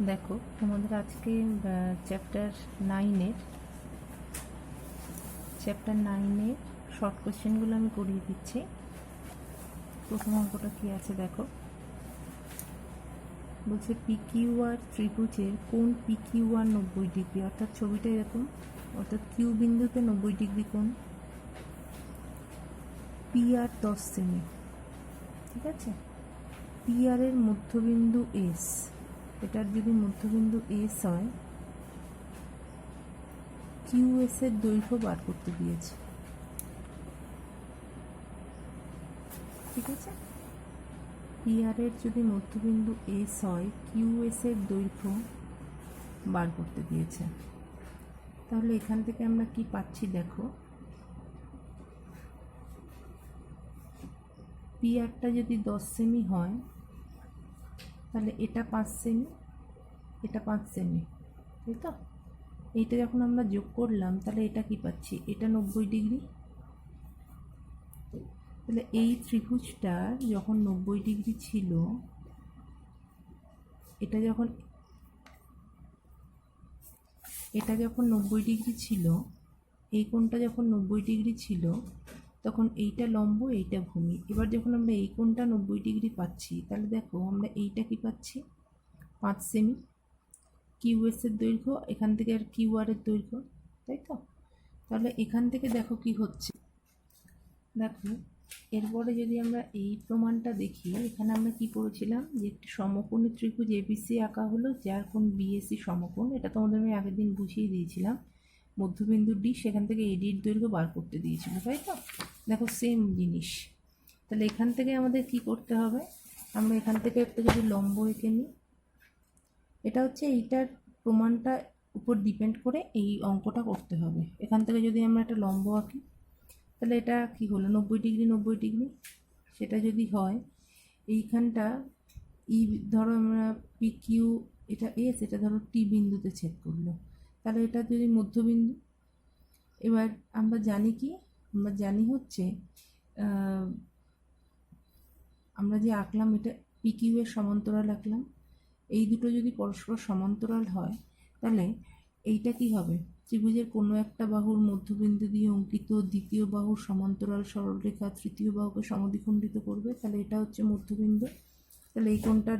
দেখো তোমাদের আজকে চ্যাপ্টার নাইনের শর্ট কোশ্চেনগুলো আমি করিয়ে দিচ্ছি। প্রথম অঙ্কটা কি আছে দেখো, বলছে পিকিউআর ত্রিভুজের কোণ পিকিউআর 90 ডিগ্রি, অর্থাৎ ছবিটা এরকম, অর্থাৎ কিউ বিন্দুতে 90 ডিগ্রি কোণ, পিআর 10 সেমি, ঠিক আছে। পিআর এর মধ্যবিন্দু এস, এটার যদি মধ্যবিন্দু এস হয়, কিউএস এর দৈর্ঘ্য বার করতে দিয়েছে, ঠিক আছে। পিআর এর যদি মধ্যবিন্দু এস হয়, কিউএস এর দৈর্ঘ্য বার করতে দিয়েছে। তাহলে এখান থেকে আমরা কি পাচ্ছি দেখো, পিআরটা যদি 10 সেমি হয় তাহলে এটা 5 সেমি, এটা 5 সেমি, তাই তো। এইটা যখন আমরা যোগ করলাম তাহলে এটা কি পাচ্ছি, এটা 90 ডিগ্রি। তাহলে এই ত্রিভুজটা যখন 90 ডিগ্রি ছিল, এটা যখন 90 ডিগ্রি ছিল, এই কোণটা যখন 90 ডিগ্রি ছিল, তখন এইটা লম্ব, এইটা ভূমি। এবার যখন আমরা এই কোণটা 90 ডিগ্রি পাচ্ছি, তাহলে দেখো আমরা এইটা কি পাচ্ছি, 5 সেমি। কিউএস এর দৈর্ঘ্য এখান থেকে আর কিউআর এর দৈর্ঘ্য, তাই তো। তাহলে এখান থেকে দেখো কি হচ্ছে, দেখো এরপরে যদি আমরা এই প্রমাণটা দেখি, এখানে আমরা কি করেছিলাম যে একটি সমকোণী ত্রিভুজ এবিসি আঁকা হলো, যার কোণ বিএসি সমকোণ। এটা তোমাদের আমি আগের দিন বুঝিয়ে দিয়েছিলাম। মধ্যবিন্দু ডি, সেখান থেকে এডির দৈর্ঘ্য বার করতে দিয়েছিল, তাই তো। দেখো সেম জিনিস। তাহলে এখান থেকে আমাদের কি করতে হবে, আমরা এখান থেকে একটা যদি লম্ব এঁকে নিই, এটা হচ্ছে এইটার প্রমাণটা উপর ডিপেন্ড করে এই অঙ্কটা করতে হবে। এখান থেকে যদি আমরা একটা লম্ব আঁকি, তাহলে এটা কি হলো, 90 ডিগ্রি 90 ডিগ্রি। সেটা যদি হয়, এইখানটা ধরো আমরা পি কিউ, এটা এস, এটা ধরো টি বিন্দুতে ছেদ করলো, তাহলে এটা যদি মধ্যবিন্দু। এবার আমরা জানি হচ্ছে আমরা যে আঁকলাম এটা পি কিউ এর সমান্তরাল আঁকলাম। এই দুটো যদি পরস্পর সমান্তরাল হয়, তাহলে এইটা কি হবে, ত্রিভুজের কোনো একটা বাহুর মধ্যবিন্দু দিয়ে অঙ্কিত দ্বিতীয় বাহুর সমান্তরাল সরলরেখা তৃতীয় বাহুকে সমদ্বিখণ্ডিত করবে, তাহলে এটা হচ্ছে মধ্যবিন্দু। তাহলে এই কোণটা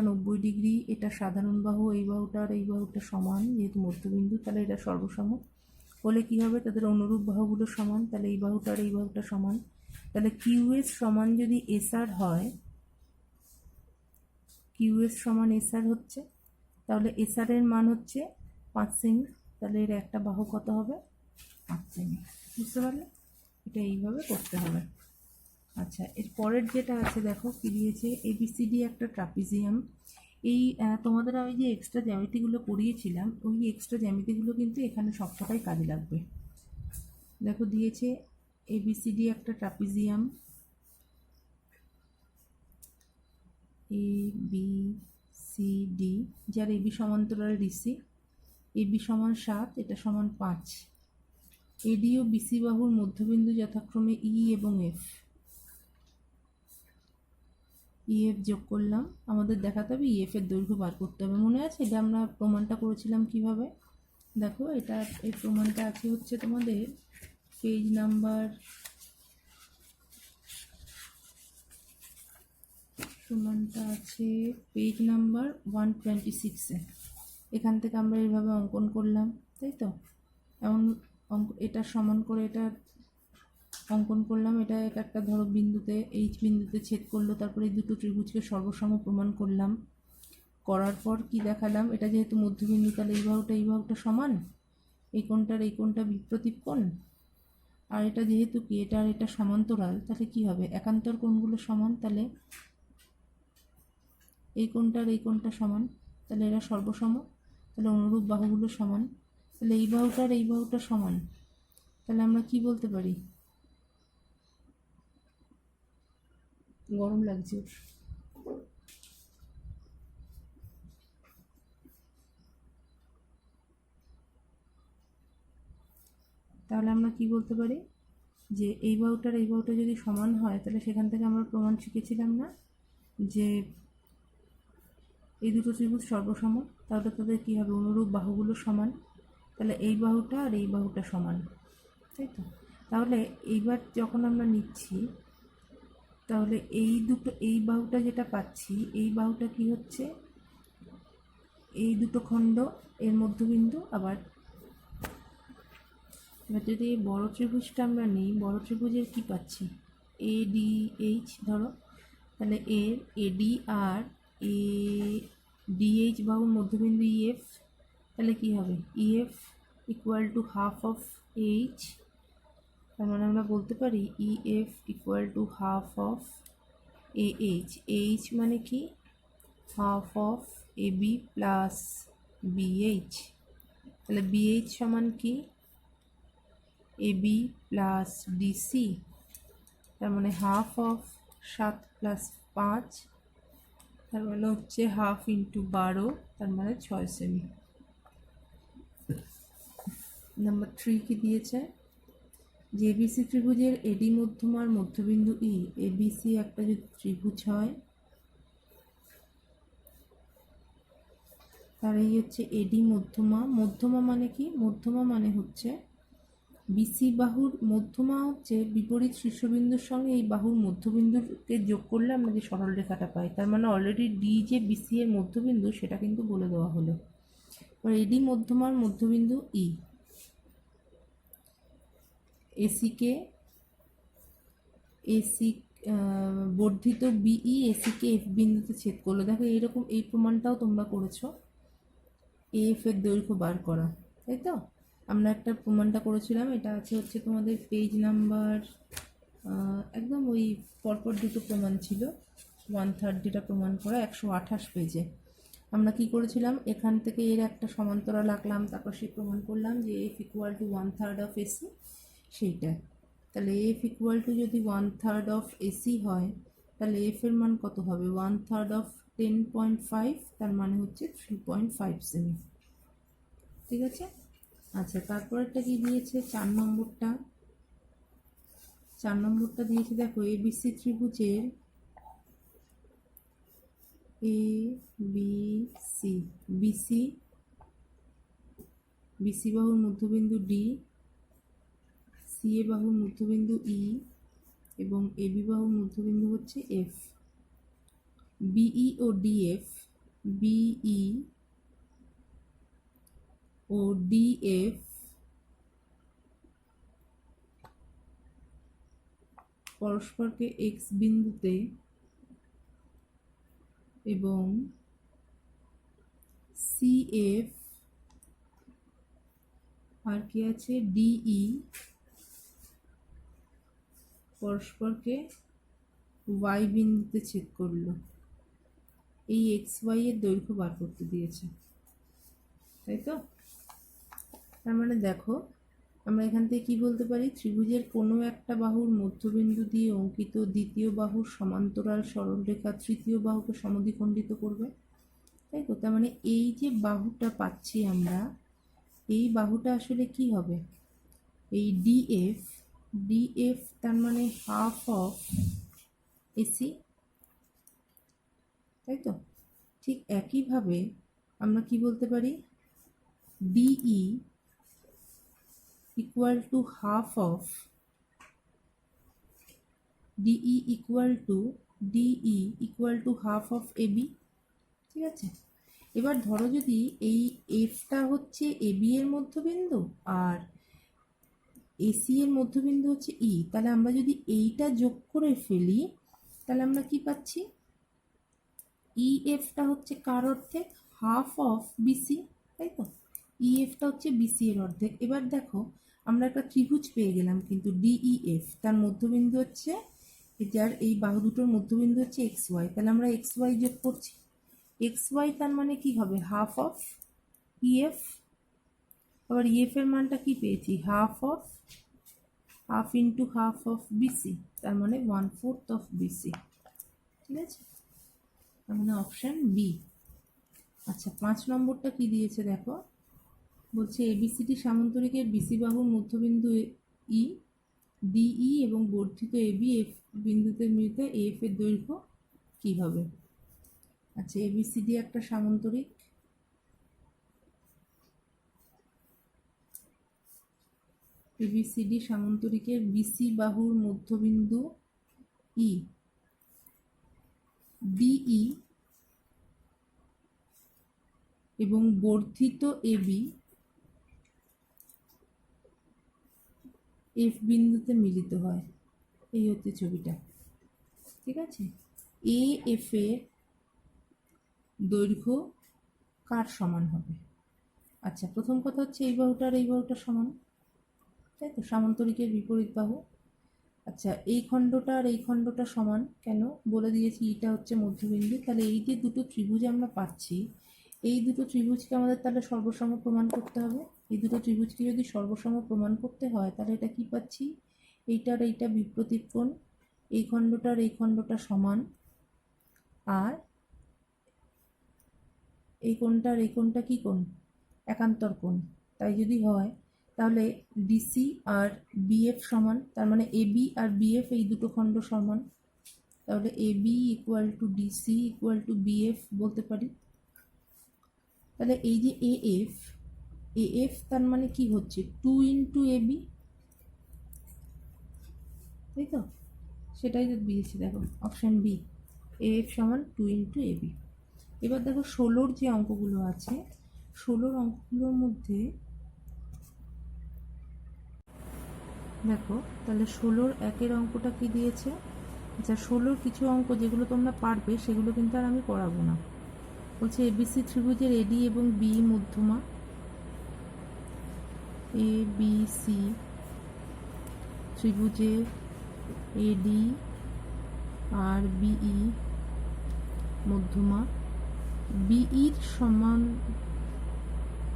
90 ডিগ্রি, এটা সাধারণ বাহু, এই বাহুটা আর এই বাহুটা সমান, যেহেতু মধ্যবিন্দু, তাহলে এটা সর্বসম হলে কি হবে, তাদের অনুরূপ বাহুগুলো সমান, তাহলে এই বাহুটা আর এই বাহুটা সমান। তাহলে কিউএস সমান যদি এসআর হয়, কিউএস সমান এসআর হচ্ছে, তাহলে এসআর এর মান হচ্ছে 5 সেমি। তাহলে এর একটা বাহু কত হবে, 5 সেমি। বুঝতে পারলে, এটা এইভাবে করতে হবে। আচ্ছা, এর পরের যেটা আছে দেখো কি দিয়েছে, এবিসিডি একটা ট্রাপিজিয়াম। এই তোমাদের আমি যে এক্সট্রা জ্যামিতিগুলো পড়িয়েছিলাম, ওই এক্সট্রা জ্যামিতিগুলো কিন্তু এখানে সবকটাই কাজে লাগবে। দেখো দিয়েছে এবিসিডি একটা ট্রাপিজিয়াম, এ বি সি ডি, যার এবি সমান্তরাল ডিসি, এবি সমান 7, এটা সমান 5। এডি ও বিসি বাহুর মধ্যবিন্দু যথাক্রমে ই এবং এফ। ইএফ যোগ করলাম, আমাদের দেখাতে হবে ইএফ এর দৈর্ঘ্য বার করতে হবে। মনে আছে এটা আমরা প্রমাণটা করেছিলাম কিভাবে, দেখো এটা এই প্রমাণটা আছে হচ্ছে তোমাদের পেজ নাম্বার, প্রমাণটা আছে পেজ নাম্বার 126-এ। এখান থেকে আমরা এইভাবে অঙ্কন করলাম, তাই তো। এমন এটা সমান করে এটা অঙ্কন করলাম, এটা একটা ধরো বিন্দুতে, এইচ বিন্দুতে ছেদ করলো, তারপরে এই দুটো ত্রিভুজকে সর্বসম প্রমাণ করলাম। করার পর কি দেখালাম, এটা যেহেতু মধ্যবিন্দু, তাহলে এই বাহুটা সমান, এই কোণটা বিপ্রতীপ কোণ। আর এটা যেহেতু কি, এটা আর এটা সমান্তরাল, তাহলে কি হবে, একান্তর কোণগুলো সমান, তাহলে এই কোণটা সমান, তাহলে এরা সর্বসম, তাহলে অনুরূপ বাহুগুলো সমান, তাহলে এই বাহুটা সমান। তাহলে আমরা কি বলতে পারি, গরম লাগছে। তাহলে আমরা কি বলতে পারি, যে এই বাহুটা যদি সমান হয়, তাহলে সেখান থেকে আমরা প্রমাণ শিখেছিলাম না, যে এই দুটো ত্রিভুজ সর্বসম, তাহলে তাদের কী হবে, অনুরূপ বাহুগুলো সমান, তাহলে এই বাহুটা আর এই বাহুটা সমান, তাই তো। তাহলে এইবার যখন আমরা নিচ্ছি, তাহলে এই দুটো, এই বাহুটা যেটা পাচ্ছি, এই বাহুটা কি হচ্ছে, এই দুটো খণ্ড এর মধ্যবিন্দু। আবার এবার যদি এই বড় ত্রিভুজটা আমরা নিই, বড় ত্রিভুজের কি পাচ্ছি, এ ডি এইচ ধরো, তাহলে এর এডি আর এ ডিএইচ বাহুর মধ্যবিন্দু ইএফ, তাহলে কি হবে, EF equal to half of H, তার মানে আমরা বলতে পারি EF equal to half of A H. H মানে কি, half of A B plus BH, তাহলে বিএইচ সমান কি, এ বি প্লাস ডিসি, তার মানে হাফ অফ 7 প্লাস 5, তার মানে হচ্ছে হাফ ইন্টু 12, তার মানে 6 সেমি। নাম্বার 3 কি দিয়েছে, যে এবিসি ত্রিভুজের এডি মধ্যমার মধ্যবিন্দু ই, এবিসি একটা যদি ত্রিভুজ হয়, তার এই হচ্ছে এডি মধ্যমা। মধ্যমা মানে কি, মধ্যমা মানে হচ্ছে বিসি বাহুর মধ্যমা হচ্ছে বিপরীত শীর্ষবিন্দুর সঙ্গে এই বাহুর মধ্যবিন্দুকে যোগ করলে আমরা যে সরল রেখাটা পাই, তার মানে অলরেডি ডি যে বিসি এর মধ্যবিন্দু সেটা কিন্তু বলে দেওয়া হলো। এবার এডি মধ্যমার মধ্যবিন্দু ই, এসিকে এসি বর্ধিত বিই এসিকে এফ বিন্দুতে ছেদ করলো। দেখো এইরকম এই প্রমাণটাও তোমরা করেছো, এফ এর দৈর্ঘ্য বার করা, তাই তো। আমরা একটা প্রমাণটা করেছিলাম, এটা আছে হচ্ছে তোমাদের পেজ নাম্বার, একদম ওই পরপর দুটো প্রমাণ ছিল, 1/3 যেটা প্রমাণ করা 128 পেজে। আমরা কি করেছিলাম, এখান থেকে এর একটা সমান্তরাল আঁকলাম, তারপর সে প্রমাণ করলাম যে F equal two 1/3 of AC, সেইটা। তাহলে এফ ইকুয়াল টু যদি 1/3 অফ এসি হয়, তাহলে এফ এর মান কত হবে, 1/3 অফ 10.5, তার মানে হচ্ছে 3.5 সেমি, ঠিক আছে। আচ্ছা, তারপরেরটা কি দিয়েছে, 4 নম্বরটা। 4 নম্বরটা দিয়েছে, দেখো এবিসি ত্রিভুজের এ বি সি, বিসি বিসি বাহুর মধ্যবিন্দু ডি, সি এ বাহুর মধ্যবিন্দু ই, এবং এবি বাহুর মধ্যবিন্দু হচ্ছে এফ। বিই ও ডিএফ, বিই ও ডিএফ পরস্পরকে এক্স বিন্দুতে এবং সিএফ আর কি আছে ডিই পরস্পরকে ওয়াই বিন্দুতে ছেদ করলো। এই এক্স ওয়াই এর দৈর্ঘ্য বার করতে দিয়েছে, তাই তো। তার মানে দেখো আমরা এখান থেকে কি বলতে পারি, ত্রিভুজের কোনো একটা বাহুর মধ্যবিন্দু দিয়ে অঙ্কিত দ্বিতীয় বাহুর সমান্তরাল সরলরেখা তৃতীয় বাহুকে সমদ্বিখণ্ডিত করবে, তাই তো। তার মানে এই যে বাহুটা পাচ্ছি আমরা, এই বাহুটা আসলে কি হবে, এই ডিএফ, ডিএফ তার মানে হাফ অফ এসি, তাই তো। ঠিক একইভাবে আমরা কি বলতে পারি, DE equal to half of DE equal to half of AB, ঠিক আছে। এবার ধরো যদি এই এফটা হচ্ছে এবি এর মধ্যবিন্দু আর এসি এর মধ্যবিন্দু হচ্ছে ই, তাহলে আমরা যদি এইটা যোগ করে ফেলি, তাহলে আমরা কি পাচ্ছি, ই এফটা হচ্ছে কার অর্ধেক, হাফ অফ বিসি, তাই তো। ই এফটা হচ্ছে বিসি এর অর্ধেক। এবার দেখো আমরা একটা ত্রিভুজ পেয়ে গেলাম কিন্তু ডিইএফ, তার মধ্যবিন্দু হচ্ছে, যার এই বাহু দুটোর মধ্যবিন্দু হচ্ছে এক্স ওয়াই, তাহলে আমরা এক্স ওয়াই যোগ করছি, এক্স ওয়াই তার মানে কি হবে, হাফ অফ ইএফ, আবার ইএফ এর মানটা কি পেয়েছি, half into half of BC, তার মানে 1/4 অফ বিসি, ঠিক আছে। তার মানে অপশান বি। আচ্ছা, 5 নম্বরটা কি দিয়েছে দেখো, বলছে এবিসিডি সামান্তরিকের বিসি বাহুর মধ্যবিন্দু ই, ডিই এবং বর্ধিত এবি এফ বিন্দুতে মিলিত এফ এর দৈর্ঘ্য কি হবে। আচ্ছা, এবিসিডি একটা সামান্তরিক, এবিসিডি সামান্তরিকের বিসি বাহুর মধ্যবিন্দু ই ডিই এবং বর্ধিত এবি এফ বিন্দুতে মিলিত হয়। এই হচ্ছে ছবিটা, ঠিক আছে। এ এফ এর দৈর্ঘ্য কার সমান হবে? আচ্ছা, প্রথম কথা হচ্ছে এই বাহুটা আর এই বাহুটা সমান, তাই তো, সামান্তরিকের বিপরীত বাহু। আচ্ছা, এই খণ্ডটা আর এই খণ্ডটা সমান কেন বলে দিয়েছি, এটা হচ্ছে মধ্যবিন্দু। তাহলে এই যে দুটো ত্রিভুজ আমরা পাচ্ছি, এই দুটো ত্রিভুজকে আমাদের তাহলে সর্বসম প্রমাণ করতে হবে। এই দুটো ত্রিভুজকে যদি সর্বসম প্রমাণ করতে হয় তাহলে এটা কি পাচ্ছি, এইটার এইটা বিপ্রতীপ কোণ, এই খণ্ডটার এই খণ্ডটা সমান, আর এই কোণটার এই কোণটা কি কোণ, একান্তর কোণ। তাই যদি হয় তাহলে ডিসি আর বিএফ সমান, তার মানে এবি আর বিএফ এই দুটো খণ্ড সমান। তাহলে AB equal to DC equal to BF বলতে পারি। তাহলে এই যে এএফ, এএফ তার মানে কি হচ্ছে 2 ইন্টু এবি, তাই তো, সেটাই তো দিয়েছি, দেখো অপশান বি, এএফ সমান 2 ইন্টু এবি। এবার দেখো 16 যে অঙ্কগুলো আছে, 16 অঙ্কগুলোর মধ্যে দেখো, তাহলে 16 একের অঙ্কটা কি দিয়েছে। আচ্ছা, 16 কিছু অঙ্ক যেগুলো তোমরা পারবে সেগুলো কিন্তু আর আমি করাবো না। বলছে এবিসি ত্রিভুজের এডি এবং বি মধ্যমা, এ বি সি ত্রিভুজের এডি আর বিই মধ্যমা, বিইর সমান,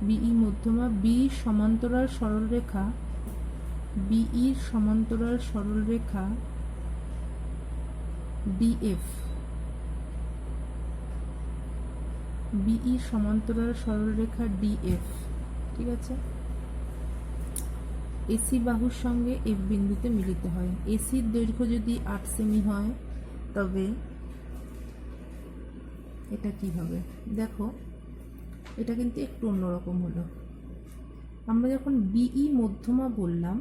বিই মধ্যমা, বির সমান্তরাল সরলরেখা, বিইর সমান্তরাল সরলরেখা ডিএফ, বিই সমান্তরাল সরলরেখা ডিএফ, ঠিক আছে। এসি বাহুর সঙ্গে এফ বিন্দুতে মিলিত হয়। এসির দৈর্ঘ্য যদি 8 সেমি হয় তবে এটা কি হবে, দেখো এটা কিন্তু একটু অন্যরকম হলো। আমরা যখন বিই মধ্যমা বললাম,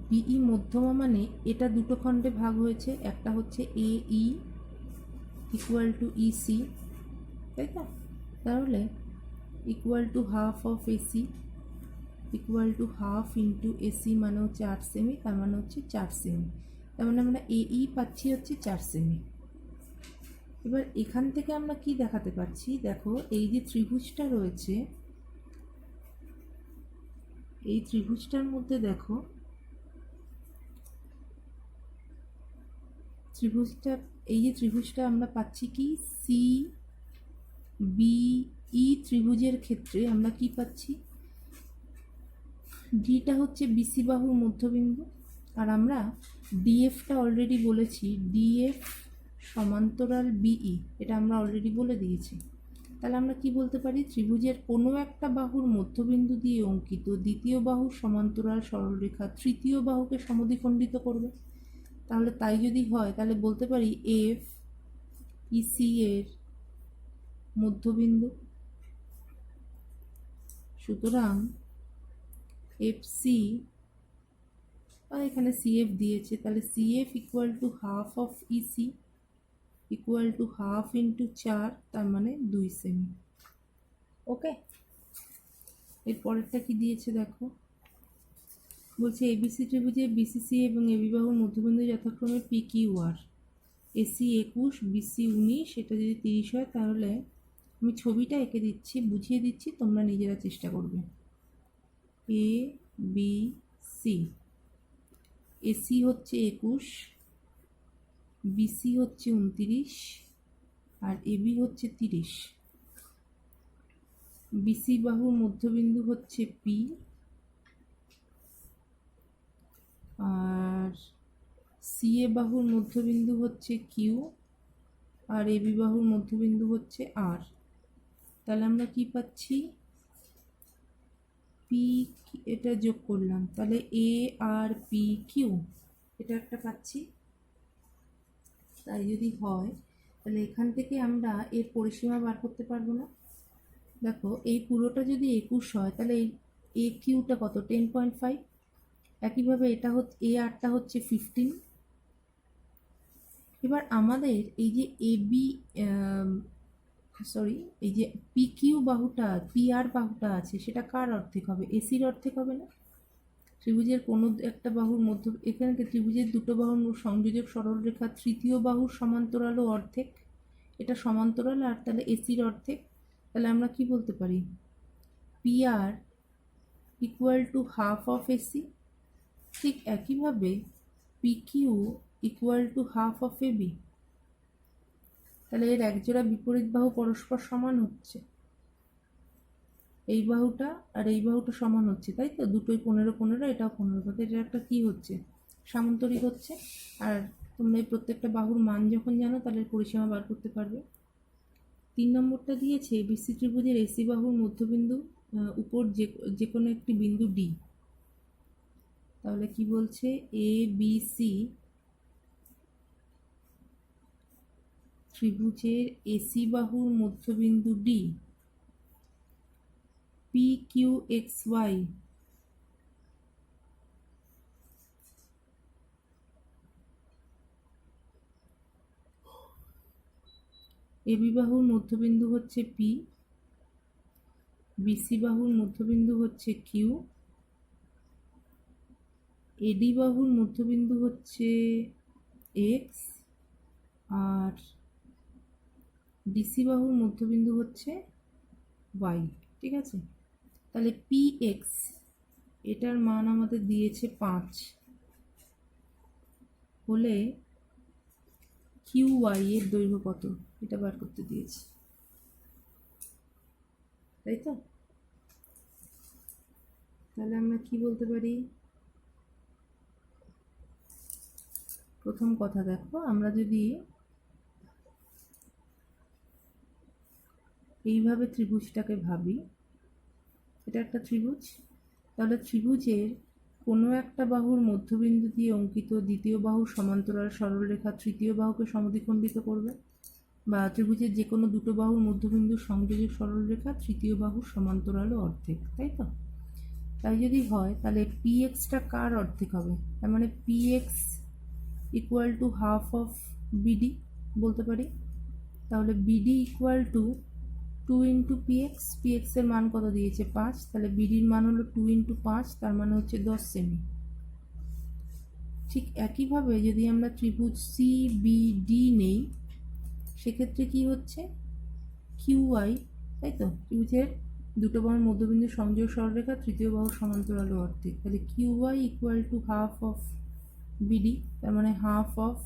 বিই মধ্যমা মানে এটা দুটো খণ্ডে ভাগ হয়েছে, একটা হচ্ছে এই ইকুয়াল টু ইসি, তাই তো। তাহলে equal to half of AC equal to half into AC মানে হচ্ছে 8 সেমি, তার মানে হচ্ছে 4 সেমি। তার মানে আমরা এই পাচ্ছি হচ্ছে 4 সেমি। এবার এখান থেকে আমরা কি দেখাতে পারছি, দেখো এই যে ত্রিভুজটা রয়েছে, এই ত্রিভুজটার মধ্যে দেখো, ত্রিভুজটা, এই যে ত্রিভুজটা আমরা পাচ্ছি কি, সি বি ই ত্রিভুজের ক্ষেত্রে আমরা কি পাচ্ছি, ডিটা হচ্ছে বিসি বাহুর মধ্যবিন্দু, আর আমরা ডিএফটা অলরেডি বলেছি, ডিএফ সমান্তরাল বিই, এটা আমরা অলরেডি বলে দিয়েছি। তাহলে আমরা কি বলতে পারি, ত্রিভুজের কোনো একটা বাহুর মধ্যবিন্দু দিয়ে অঙ্কিত দ্বিতীয় বাহুর সমান্তরাল সরলরেখা তৃতীয় বাহুকে সমদ্বিখণ্ডিত করবে। তাহলে তাই যদি হয় তাহলে বলতে পারি এফ ইসি এর মধ্যবিন্দু। সুতরাং এফসি, আর এখানে সিএফ দিয়েছে, তাহলে CF equal to half of EC equal to half into 4, তার মানে 2 সেমি। ওকে, এর পরেরটা কি দিয়েছে দেখো, বলছে এবিসি ত্রিভুজে বিসিসি এবং এবি বাহুর মধ্যবিন্দু যথাক্রমে P Q R, AC 21 BC 19, এটা যদি 30 হয় তাহলে, আমি ছবিটা এঁকে দিচ্ছি, বুঝিয়ে দিচ্ছি, তোমরা নিজেরা চেষ্টা করবে। এ বি সি, এসি হচ্ছে 21, বিসি হচ্ছে 29, আর এবি হচ্ছে 30। বিসি বাহুর মধ্যবিন্দু হচ্ছে পি, আর সিএ বাহুর মধ্যবিন্দু হচ্ছে কিউ, আর এবি বাহুর মধ্যবিন্দু হচ্ছে আর। তাহলে আমরা কি পাচ্ছি, পি, এটা যোগ করলাম, তাহলে এ আর পি কিউ, এটা একটা পাচ্ছি। তাই যদি হয় তাহলে এখান থেকে আমরা এর পরিসীমা বার করতে পারবো না? দেখো এই পুরোটা যদি 21 হয় তাহলে এই এ কিউটা কত, 10.5। একইভাবে এটা হচ্ছে এ আরটা হচ্ছে 15। এবার আমাদের এই যে এ বি সরি, এই যে পি কিউ বাহুটা, পি আর বাহুটা আছে, সেটা কার অর্ধেক হবে? এসির অর্ধেক হবে না? ত্রিভুজের কোনো একটা বাহুর মধ্য, এখানে ত্রিভুজের দুটো বাহুর সংযোজক সরলরেখা তৃতীয় বাহুর সমান্তরালও অর্ধেক। এটা সমান্তরাল, আর তাহলে এসির অর্ধেক। তাহলে আমরা কি বলতে পারি? P R equal to half of AC. ঠিক একইভাবে P Q equal to half of A B. তাহলে এর একজোড়া বিপরীত বাহু পরস্পর সমান হচ্ছে, এই বাহুটা আর এই বাহুটা সমান হচ্ছে, তাই তো? দুটোই 15 15, এটাও 15, তাতে এটা একটা কি হচ্ছে? সামান্তরিক হচ্ছে। আর তোমরা এই প্রত্যেকটা বাহুর মান যখন জানো তাহলে পরিসীমা বার করতে পারবে। 3 নম্বরটা দিয়েছে বিসি ত্রিভুজের এসি বাহুর মধ্যবিন্দু উপর যে কোনো একটি বিন্দু ডি। তাহলে কি বলছে? এ বি সি ত্রিভুজের এসি বাহুর মধ্যবিন্দু D P Q X Y AB বাহুর মধ্যবিন্দু হচ্ছে পি, বিসি বাহুর মধ্যবিন্দু হচ্ছে কিউ, এডি বাহুর মধ্যবিন্দু হচ্ছে এক্স, আর ডিসি বাহুর মধ্যবিন্দু হচ্ছে ওয়াই। ঠিক আছে? তাহলে পি এক্স এটার মান আমাদের দিয়েছে 5 হলে কিউ ওয়াই এর দৈর্ঘ্য কত এটা বার করতে দিয়েছি, তাই তো? তাহলে আমরা কি বলতে পারি? প্রথম কথা দেখো, আমরা যদি এইভাবে ত্রিভুজটাকে ভাবি, এটা একটা ত্রিভুজ, তাহলে ত্রিভুজের কোনো একটা বাহুর মধ্যবিন্দু দিয়ে অঙ্কিত দ্বিতীয় বাহুর সমান্তরাল সরলরেখা তৃতীয় বাহুকে সমদ্বিখণ্ডিত করবে, বা ত্রিভুজের যে কোনো দুটো বাহুর মধ্যবিন্দুর সংযোজক সরলরেখা তৃতীয় বাহুর সমান্তরালও অর্ধেক, তাই তো? তাই যদি হয় তাহলে পি এক্সটা কার অর্ধেক হবে? তার মানে P x equal to half of BD বলতে পারি। তাহলে BD equal to 2 into PX, PX এর মান কত দিয়েছে? 5, তাহলে বিডির মান হলো 2 ইন্টু 5, তার মানে হচ্ছে 10 সেমি। ঠিক একইভাবে যদি আমরা ত্রিভুজ সি বি ডি নেই, সেক্ষেত্রে কি হচ্ছে? কিউ ওয়াই, তাই তো? ত্রিভুজের দুটো বাহুর মধ্যবিন্দু সংযোগ সরলরেখা তৃতীয় বাহুর সমান্তরাল অর্ধেক, তাহলে Q Y equal to half of BD, তার মানে হাফ অফ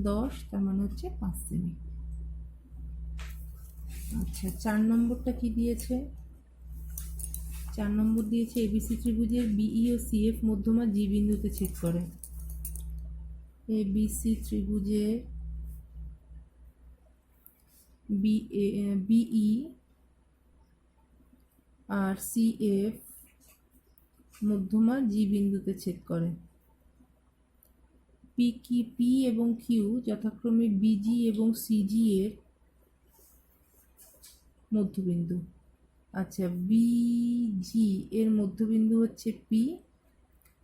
10, তার মানে হচ্ছে 5 সেমি। আচ্ছা, 4 নম্বরটা কি দিয়েছে? 4 নম্বর দিয়েছে এবিসি ত্রিভুজের বিই ও সিএফ মধ্যমা জি বিন্দুতে ছেদ করে। এবিসি ত্রিভুজের বিই আর সিএফ মধ্যমা জি বিন্দুতে ছেদ করে। পি এবং কিউ যথাক্রমে বিজি এবং সিজি এর মধ্যবিন্দু। আচ্ছা, বিজি এর মধ্যবিন্দু হচ্ছে পি,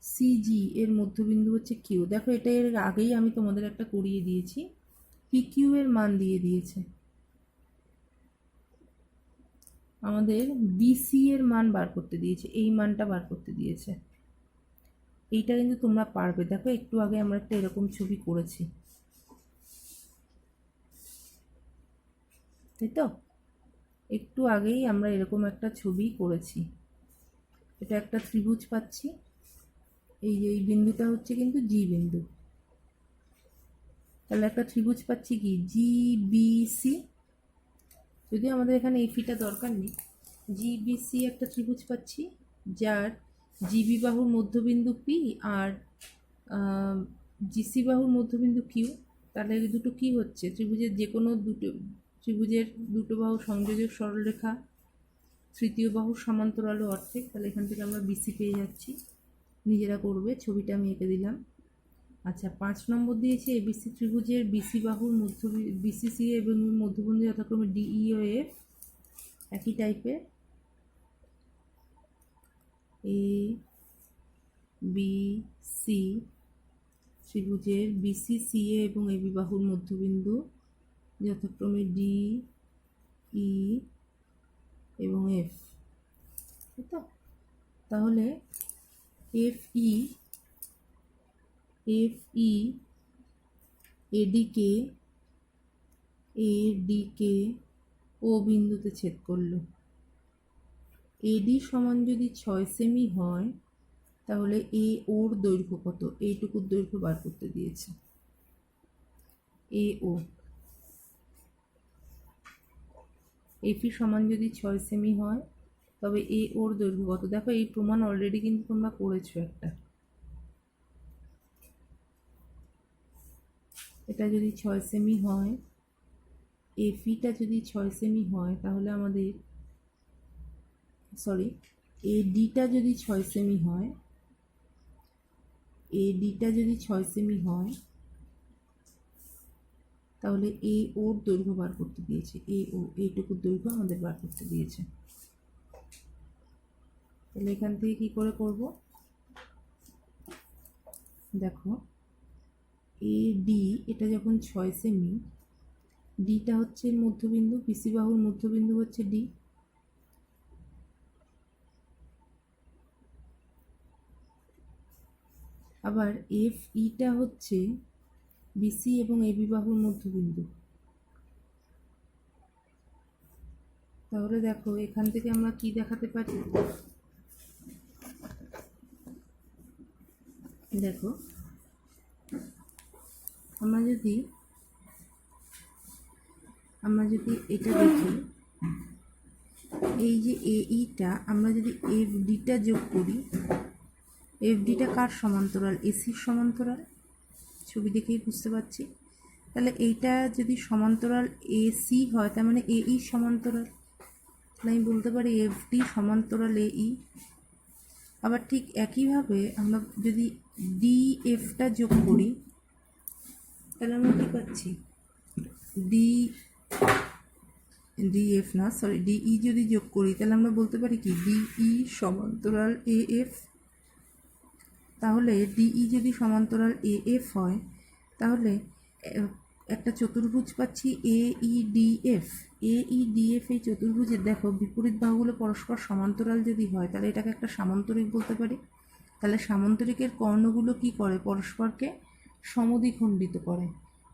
সিজি এর মধ্যবিন্দু হচ্ছে কিউ। দেখো এটা এর আগেই আমি তোমাদের একটা করিয়ে দিয়েছি। পি কিউ এর মান দিয়ে দিয়েছে, আমাদের বিসি এর মান বার করতে দিয়েছে, এই মানটা বার করতে দিয়েছে। এইটা কিন্তু তোমরা পারবে। দেখো একটু আগে আমরা একটা এরকম ছবি করেছি, তাই তো? একটু আগেই আমরা এরকম একটা ছবি করেছি। এটা একটা ত্রিভুজ পাচ্ছি, এই বিন্দুটা হচ্ছে কিন্তু জি বিন্দু। তাহলে একটা ত্রিভুজ পাচ্ছি কি? G B C. যদিও আমাদের এখানে এই ফিটা দরকার নেই। জি বি সি একটা ত্রিভুজ পাচ্ছি, যার জিবি বাহুর মধ্যবিন্দু পি আর জিসি বাহুর মধ্যবিন্দু কিউ। তাহলে এই দুটো কি হচ্ছে? ত্রিভুজের যে কোনো ত্রিভুজের দুটো বাহু সংযোজক সরলরেখা তৃতীয় বাহুর সমান্তরাল অর্ধেক। তাহলে এখান থেকে আমরা বিসি পেয়ে যাচ্ছি। নিজেরা করবে, ছবিটা আমি এঁকে দিলাম। আচ্ছা 5 নম্বর দিয়েছে এবিসি ত্রিভুজের বিসি বাহুর বিসিসি এবং মধ্যবিন্দু যথাক্রমে ডিই ও এফ একই টাইপের এ বি সি ত্রিভুজের বিসি সিএ এবং এবি বাহুর মধ্যবিন্দু যথাক্রমে ডি ই এবং এফ, তাই তো? তাহলে এফ ই এডিকে ও বিন্দুতে ছেদ করলো। এডি সমান যদি 6 সেমি হয় তাহলে এ ওর দৈর্ঘ্য কত? এইটুকুর দৈর্ঘ্য বার করতে দিয়েছে। এ ও এফি সমান যদি 6 সেমি হয় তবে এ ওর দৈর্ঘ্য কত? দেখো এই প্রমাণ অলরেডি কিন্তু তোমরা করেছো একটা। এটা যদি 6 সেমি হয়, এফিটা যদি 6 সেমি হয় তাহলে আমাদের এডিটা যদি 6 সেমি হয়, এডিটা যদি 6 সেমি হয় তাহলে এ ওর দৈর্ঘ্য বার করতে দিয়েছে। এ ও এইটুকুর দৈর্ঘ্য আমাদের বার করতে দিয়েছে। তাহলে এখান থেকে কি করে করব? দেখো এ ডি এটা যখন 6 সেমি, ডিটা হচ্ছে মধ্যবিন্দু, বিসি বাহুর মধ্যবিন্দু হচ্ছে ডি। আবার এফ ইটা হচ্ছে বিসি এবং এবি বাহুর মধ্যবিন্দু। তাহলে দেখো এখান থেকে আমরা কি দেখাতে পারি? দেখো আমরা যদি এটা দেখি, এই যে এইটা আমরা যদি এফ ডিটা যোগ করি, এফ ডিটা কার সমান্তরাল? এসির সমান্তরাল। ছবি দেখেই বুঝতে পারছি। তাহলে এইটা যদি সমান্তরাল এসি হয় তার মানে এই সমান্তরাল, তাহলে আমি বলতে পারি এফ ডি সমান্তরাল এই। আবার ঠিক একইভাবে আমরা যদি ডি এফটা যোগ করি তাহলে আমরা কী পাচ্ছি? ডিএফ না, ডিই যদি যোগ করি তাহলে আমরা বলতে পারি কি ডিই সমান্তরাল এ এফ। তাহলে ডিই যদি সমান্তরাল এ এফ হয় তাহলে একটা চতুর্ভুজ পাচ্ছি এ ই ডিএফ। এই চতুর্ভুজের দেখো বিপরীত বাহুগুলো পরস্পর সমান্তরাল যদি হয় তাহলে এটাকে একটা সামান্তরিক বলতে পারি। তাহলে সামান্তরিকের কর্ণগুলো কি করে? পরস্পরকে সমদ্বিখণ্ডিত করে।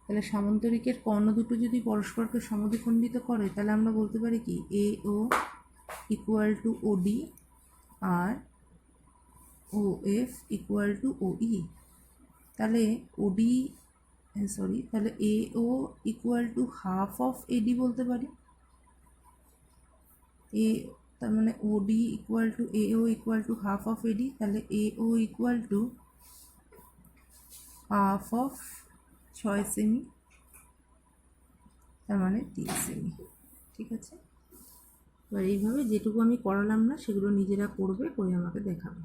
তাহলে সামান্তরিকের কর্ণ দুটো যদি পরস্পরকে সমদ্বিখণ্ডিত করে তাহলে আমরা বলতে পারি কি A O equal to O D আর O F equal to O E. তাহলে ওডি তাহলে A O equal to half of AD বলতে পারি। তার মানে OD equal to A O equal to half of AD. তাহলে A O equal to half of 6 সেমি, তার মানে 3 সেমি। ঠিক আছে, এবার এইভাবে যেটুকু আমি করালাম না সেগুলো নিজেরা করবে, করে আমাকে দেখাবে।